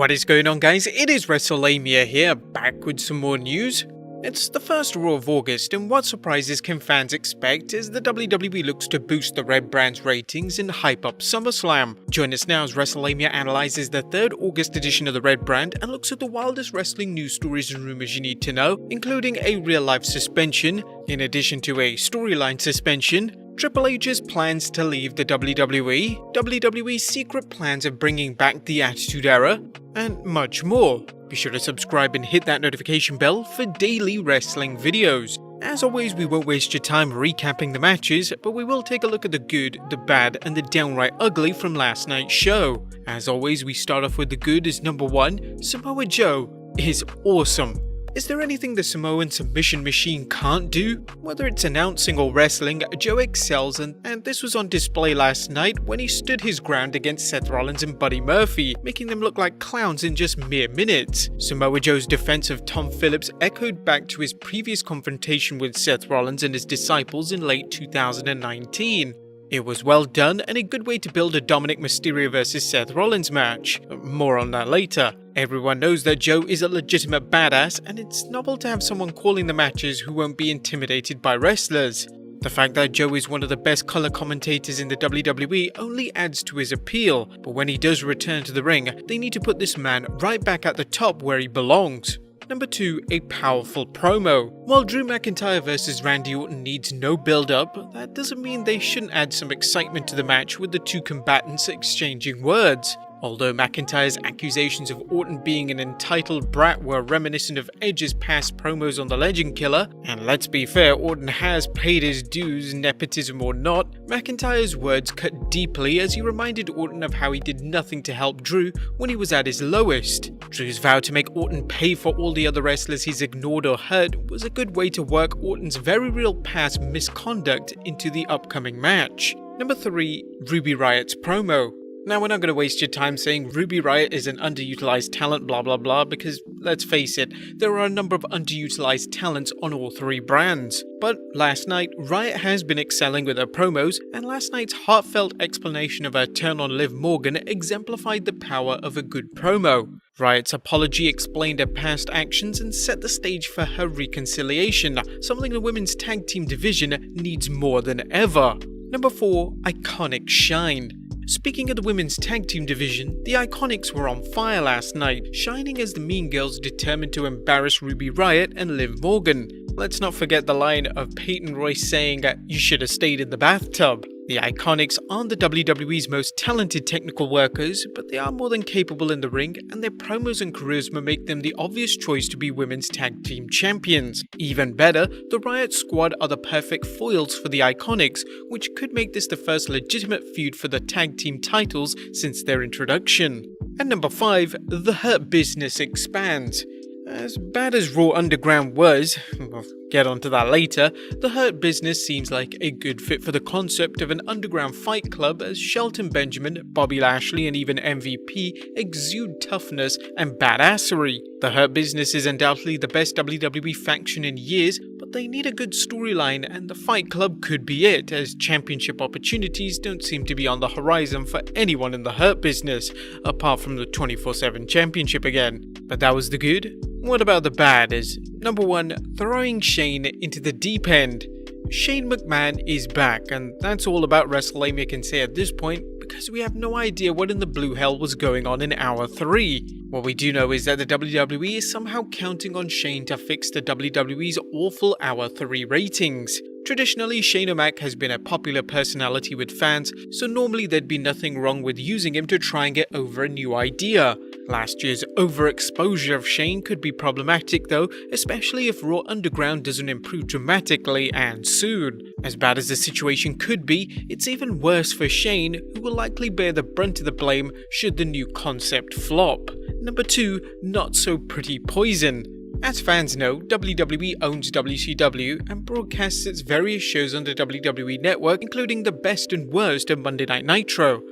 What is going on, guys? It is Wrestlelamia here, back with some more news. It's the first Raw of August, and what surprises can fans expect as the WWE looks to boost the Red brand's ratings and hype up SummerSlam. Join us now as Wrestlelamia analyzes the 3rd August edition of the Red brand and looks at the wildest wrestling news stories and rumors you need to know, including a real-life suspension, in addition to a storyline suspension, Triple H's plans to leave the WWE, WWE's secret plans of bringing back the Attitude Era, and much more. Be sure to subscribe and hit that notification bell for daily wrestling videos. As always, we won't waste your time recapping the matches, but we will take a look at the good, the bad, and the downright ugly from last night's show. As always, we start off with the good as number 1, Samoa Joe is awesome. Is there anything the Samoan submission machine can't do? Whether it's announcing or wrestling, Joe excels, and this was on display last night when he stood his ground against Seth Rollins and Buddy Murphy, making them look like clowns in just mere minutes. Samoa Joe's defense of Tom Phillips echoed back to his previous confrontation with Seth Rollins and his disciples in late 2019. It was well done and a good way to build a Dominic Mysterio vs Seth Rollins match. More on that later. Everyone knows that Joe is a legitimate badass, and it's novel to have someone calling the matches who won't be intimidated by wrestlers. The fact that Joe is one of the best color commentators in the WWE only adds to his appeal, but when he does return to the ring, they need to put this man right back at the top where he belongs. Number 2, a powerful promo. While Drew McIntyre vs Randy Orton needs no build-up, that doesn't mean they shouldn't add some excitement to the match with the two combatants exchanging words. Although McIntyre's accusations of Orton being an entitled brat were reminiscent of Edge's past promos on the Legend Killer, and let's be fair, Orton has paid his dues, nepotism or not, McIntyre's words cut deeply as he reminded Orton of how he did nothing to help Drew when he was at his lowest. Drew's vow to make Orton pay for all the other wrestlers he's ignored or hurt was a good way to work Orton's very real past misconduct into the upcoming match. Number 3, Ruby Riot's promo. Now, we're not going to waste your time saying Ruby Riott is an underutilized talent blah blah blah, because let's face it, there are a number of underutilized talents on all 3 brands. But last night, Riott has been excelling with her promos, and last night's heartfelt explanation of her turn on Liv Morgan exemplified the power of a good promo. Riott's apology explained her past actions and set the stage for her reconciliation, something the women's tag team division needs more than ever. Number 4, Iconic Shine. Speaking of the women's tag team division, the Iconics were on fire last night, shining as the Mean Girls determined to embarrass Ruby Riott and Liv Morgan. Let's not forget the line of Peyton Royce saying, "You should have stayed in the bathtub." The Iconics aren't the WWE's most talented technical workers, but they are more than capable in the ring, and their promos and charisma make them the obvious choice to be women's tag team champions. Even better, the Riot Squad are the perfect foils for the Iconics, which could make this the first legitimate feud for the tag team titles since their introduction. And number 5, the Hurt Business expands. As bad as Raw Underground was, we'll get onto that later, the Hurt Business seems like a good fit for the concept of an underground fight club, as Shelton Benjamin, Bobby Lashley and even MVP exude toughness and badassery. The Hurt Business is undoubtedly the best WWE faction in years, but they need a good storyline, and the Fight Club could be it, as championship opportunities don't seem to be on the horizon for anyone in the Hurt Business, apart from the 24/7 championship again. But that was the good. What about the bad? Is number 1, throwing Shane into the deep end. Shane McMahon is back, and that's all about Wrestlelamia can say at this point, because we have no idea what in the blue hell was going on in Hour 3. What we do know is that the WWE is somehow counting on Shane to fix the WWE's awful Hour 3 ratings. Traditionally, Shane O'Mac has been a popular personality with fans, so normally there'd be nothing wrong with using him to try and get over a new idea. Last year's overexposure of Shane could be problematic though, especially if Raw Underground doesn't improve dramatically and soon. As bad as the situation could be, it's even worse for Shane, who will likely bear the brunt of the blame should the new concept flop. Number 2, Not So Pretty Poison. As fans know, WWE owns WCW and broadcasts its various shows on the WWE Network, including the best and worst of Monday Night Nitro.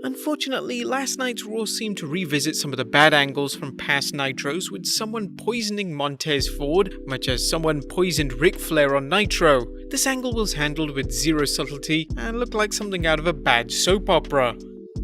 Unfortunately, last night's Raw seemed to revisit some of the bad angles from past Nitros, with someone poisoning Montez Ford, much as someone poisoned Ric Flair on Nitro. This angle was handled with zero subtlety and looked like something out of a bad soap opera.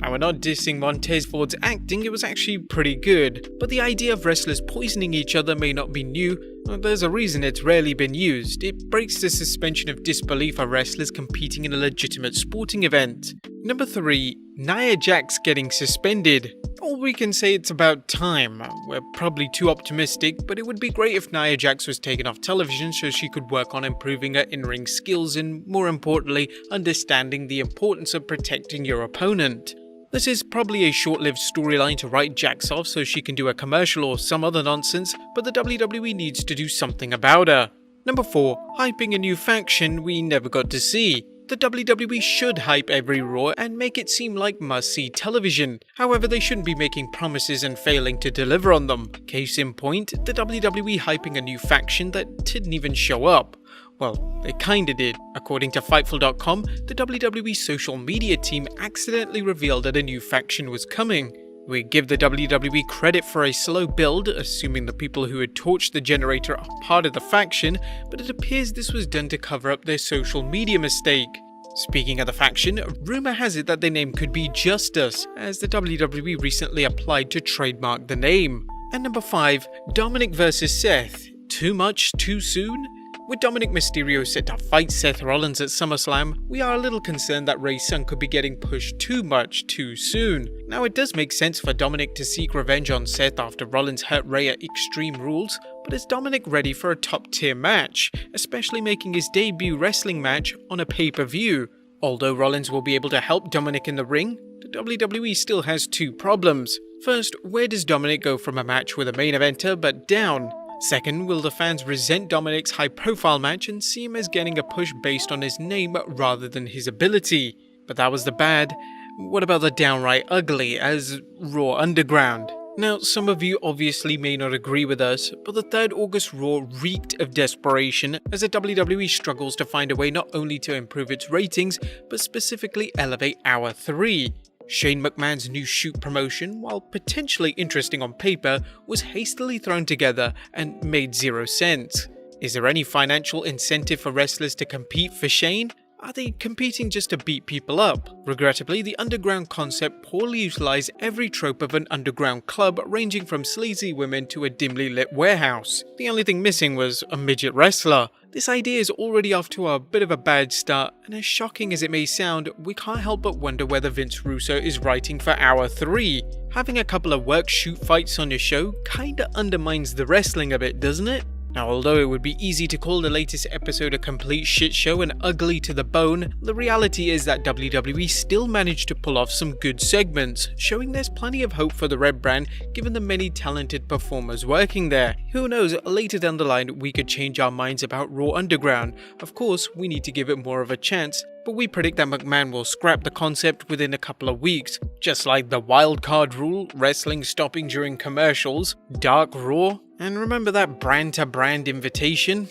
Now, we're not dissing Montez Ford's acting, it was actually pretty good, but the idea of wrestlers poisoning each other may not be new. There's a reason it's rarely been used. It breaks the suspension of disbelief of wrestlers competing in a legitimate sporting event. Number 3. Nia Jax getting suspended. All we can say, it's about time. We're probably too optimistic, but it would be great if Nia Jax was taken off television so she could work on improving her in-ring skills and, more importantly, understanding the importance of protecting your opponent. This is probably a short-lived storyline to write Jax off so she can do a commercial or some other nonsense, but the WWE needs to do something about her. Number 4. Hyping a new faction we never got to see. The WWE should hype every Raw and make it seem like must-see television. However, they shouldn't be making promises and failing to deliver on them. Case in point, the WWE hyping a new faction that didn't even show up. Well, they kinda did. According to Fightful.com, the WWE social media team accidentally revealed that a new faction was coming. We give the WWE credit for a slow build, assuming the people who had torched the generator are part of the faction, but it appears this was done to cover up their social media mistake. Speaking of the faction, rumour has it that their name could be Justice, as the WWE recently applied to trademark the name. And number 5, Dominic vs Seth. Too much too soon? With Dominic Mysterio set to fight Seth Rollins at SummerSlam, we are a little concerned that Rey Sun could be getting pushed too much too soon. Now, it does make sense for Dominic to seek revenge on Seth after Rollins hurt Rey at Extreme Rules, but is Dominic ready for a top-tier match, especially making his debut wrestling match on a pay-per-view? Although Rollins will be able to help Dominic in the ring, the WWE still has 2 problems. First, where does Dominic go from a match with a main eventer but down? Second, will the fans resent Dominic's high-profile match and see him as getting a push based on his name rather than his ability? But that was the bad. What about the downright ugly as Raw Underground? Now, some of you obviously may not agree with us, but the 3rd August Raw reeked of desperation as the WWE struggles to find a way not only to improve its ratings, but specifically elevate Hour 3. Shane McMahon's new shoot promotion, while potentially interesting on paper, was hastily thrown together and made 0 sense. Is there any financial incentive for wrestlers to compete for Shane? Are they competing just to beat people up? Regrettably, the underground concept poorly utilized every trope of an underground club, ranging from sleazy women to a dimly lit warehouse. The only thing missing was a midget wrestler. This idea is already off to a bit of a bad start, and as shocking as it may sound, we can't help but wonder whether Vince Russo is writing for Hour 3. Having a couple of work shoot fights on your show kinda undermines the wrestling a bit, doesn't it? Now, although it would be easy to call the latest episode a complete shit show and ugly to the bone, the reality is that WWE still managed to pull off some good segments, showing there's plenty of hope for the Red brand given the many talented performers working there. Who knows, later down the line we could change our minds about Raw Underground. Of course, we need to give it more of a chance, but we predict that McMahon will scrap the concept within a couple of weeks, just like the wildcard rule, wrestling stopping during commercials, Dark Raw, and remember that brand-to-brand invitation?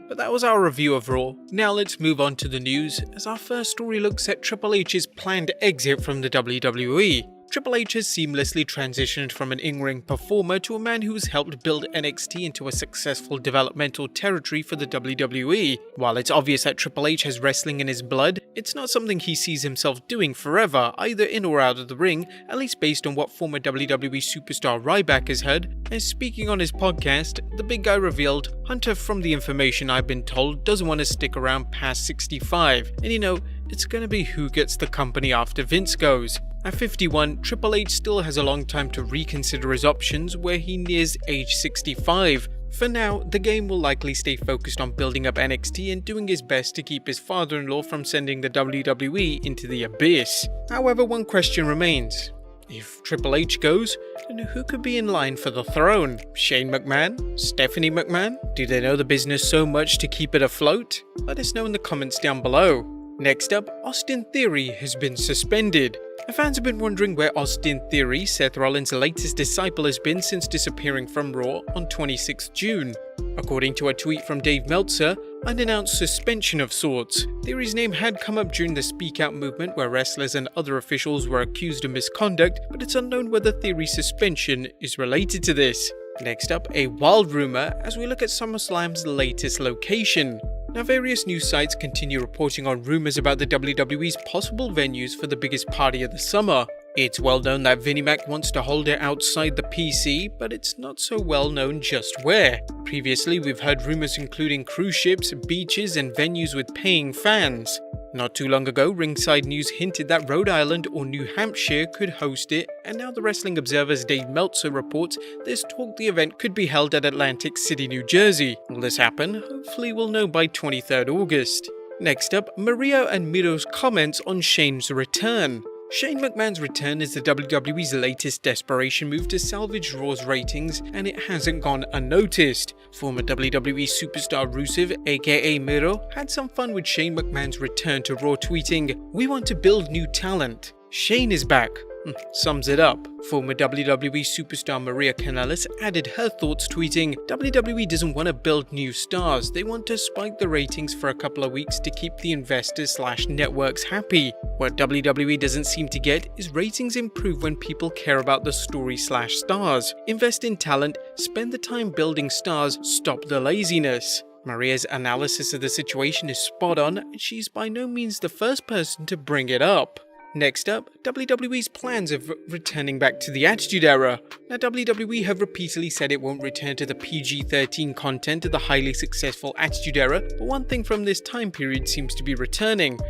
But that was our review of Raw. Now let's move on to the news, as our first story looks at Triple H's planned exit from the WWE. Triple H has seamlessly transitioned from an in-ring performer to a man who has helped build NXT into a successful developmental territory for the WWE. While it's obvious that Triple H has wrestling in his blood, it's not something he sees himself doing forever, either in or out of the ring, at least based on what former WWE Superstar Ryback has heard. And speaking on his podcast, the big guy revealed, Hunter, from the information I've been told, doesn't want to stick around past 65, and you know, it's gonna be who gets the company after Vince goes. At 51, Triple H still has a long time to reconsider his options where he nears age 65. For now, the game will likely stay focused on building up NXT and doing his best to keep his father-in-law from sending the WWE into the abyss. However, one question remains. If Triple H goes, then who could be in line for the throne? Shane McMahon? Stephanie McMahon? Do they know the business so much to keep it afloat? Let us know in the comments down below. Next up, Austin Theory has been suspended. Fans have been wondering where Austin Theory, Seth Rollins' latest disciple, has been since disappearing from Raw on 26 June. According to a tweet from Dave Meltzer, unannounced suspension of sorts. Theory's name had come up during the Speak Out movement where wrestlers and other officials were accused of misconduct, but it's unknown whether Theory's suspension is related to this. Next up, a wild rumor as we look at SummerSlam's latest location. Now, various news sites continue reporting on rumors about the WWE's possible venues for the biggest party of the summer. It's well known that Vinnie Mac wants to hold it outside the PC, but it's not so well known just where. Previously, we've heard rumors including cruise ships, beaches, and venues with paying fans. Not too long ago, Ringside News hinted that Rhode Island or New Hampshire could host it, and now the Wrestling Observer's Dave Meltzer reports there's talk the event could be held at Atlantic City, New Jersey. Will this happen? Hopefully we'll know by 23rd August. Next up, Miro and Miro's comments on Shane's return. Shane McMahon's return is the WWE's latest desperation move to salvage Raw's ratings, and it hasn't gone unnoticed. Former WWE Superstar Rusev, aka Miro, had some fun with Shane McMahon's return to Raw, tweeting, "We want to build new talent. Shane is back." Sums it up. Former WWE Superstar Maria Kanellis added her thoughts, tweeting, "WWE doesn't want to build new stars, they want to spike the ratings for a couple of weeks to keep the investors/networks happy. What WWE doesn't seem to get is ratings improve when people care about the story/stars. Invest in talent, spend the time building stars, stop the laziness." Maria's analysis of the situation is spot on, and she's by no means the first person to bring it up. Next up, WWE's plans of returning back to the Attitude Era. Now, WWE have repeatedly said it won't return to the PG-13 content of the highly successful Attitude Era, but one thing from this time period seems to be returning: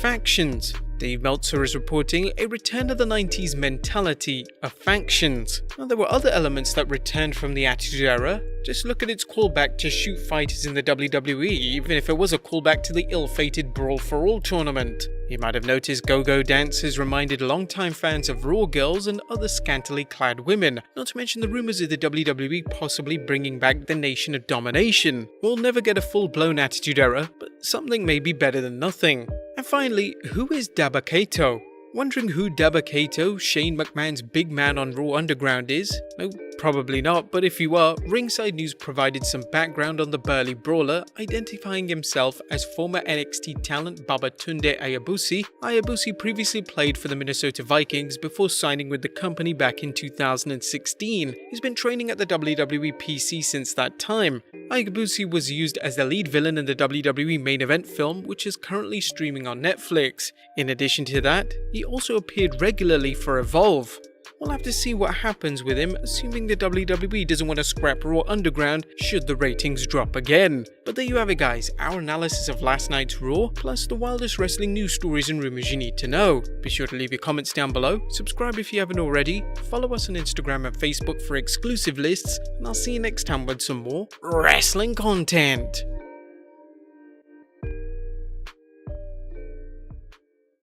factions. Dave Meltzer is reporting a return of the 90s mentality of factions. Now, there were other elements that returned from the Attitude Era. Just look at its callback to shoot fighters in the WWE, even if it was a callback to the ill-fated Brawl for All tournament. You might have noticed go-go dances reminded longtime fans of Raw girls and other scantily clad women, not to mention the rumors of the WWE possibly bringing back the Nation of Domination. We'll never get a full-blown Attitude Era, but something may be better than nothing. And finally, who is Dabba-Kato? Wondering who Dabba-Kato, Shane McMahon's big man on Raw Underground, is? No, probably not, but if you are, Ringside News provided some background on the burly brawler, identifying himself as former NXT talent Babatunde Ayabusi. Ayabusi previously played for the Minnesota Vikings before signing with the company back in 2016. He's been training at the WWE PC since that time. Ayabusi was used as the lead villain in the WWE main event film, which is currently streaming on Netflix. In addition to that, he also appeared regularly for Evolve. We'll have to see what happens with him, assuming the WWE doesn't want to scrap Raw Underground should the ratings drop again. But there you have it, guys, our analysis of last night's Raw, plus the wildest wrestling news stories and rumors you need to know. Be sure to leave your comments down below, subscribe if you haven't already, follow us on Instagram and Facebook for exclusive lists, and I'll see you next time with some more wrestling content.